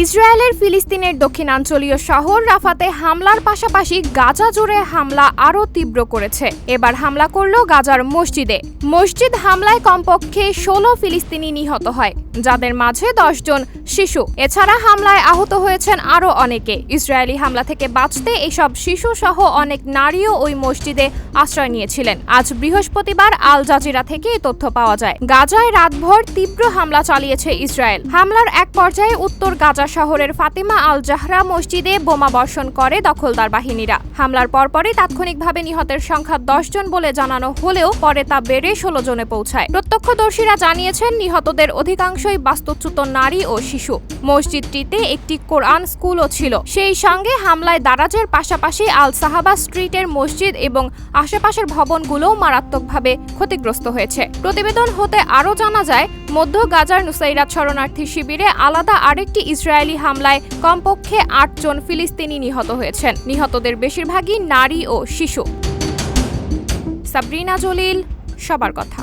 ইসরায়েলের ফিলিস্তিনের দক্ষিণাঞ্চলীয় শহর রাফাতে হামলার পাশাপাশি গাজা জুড়ে হামলা আরও তীব্র করেছে। এবার হামলা করল গাজার মসজিদে। মসজিদ হামলায় কমপক্ষে ১৬ ফিলিস্তিনি নিহত হয়, যাদের মাঝে ১০ জন শিশু। এছাড়া হামলায় আহত হয়েছেন আরও অনেকে। ইসরায়েলি হামলা থেকে বাঁচতে এসব শিশু সহ অনেক নারীও ওই মসজিদে আশ্রয় নিয়েছিলেন। আজ বৃহস্পতিবার আল জাজিরা থেকে এই তথ্য পাওয়া যায়। গাজায় রাতভর তীব্র হামলা চালিয়েছে ইসরায়েল। হামলার এক পর্যায়ে উত্তর গাজা শহরের ফাতিমা আল জাহরা মসজিদে বোমা বর্ষণ করে দখলদার বাহিনীরা। হামলার পরপরই তাৎক্ষণিকভাবে নিহতের সংখ্যা ১০ জন বলে জানানো হলেও পরে তা বেড়ে ১৬ জনে পৌঁছায়। প্রত্যক্ষদর্শীরা জানিয়েছেন, নিহতদের অধিকাংশই বাস্তুচ্যুত নারী ও শিশু। মসজিদটিতে একটি কোরআন স্কুলও ছিল। সেই সঙ্গে হামলায় দারাজের পাশাপাশি আল সাহাবা স্ট্রিটের মসজিদ এবং আশেপাশের ভবনগুলোও মারাত্মকভাবে ক্ষতিগ্রস্ত হয়েছে। প্রতিবেদন হতে আরও জানা যায়, মধ্য গাজার নুসাইরাত শরণার্থী শিবিরে আলাদা আরেকটি ইসরায়েলি হামলায় কমপক্ষে ৮ জন ফিলিস্তিনি নিহত হয়েছেন। নিহতদের বেশিরভাগই নারী ও শিশু। সাবরিনা জলিল, সবার কথা।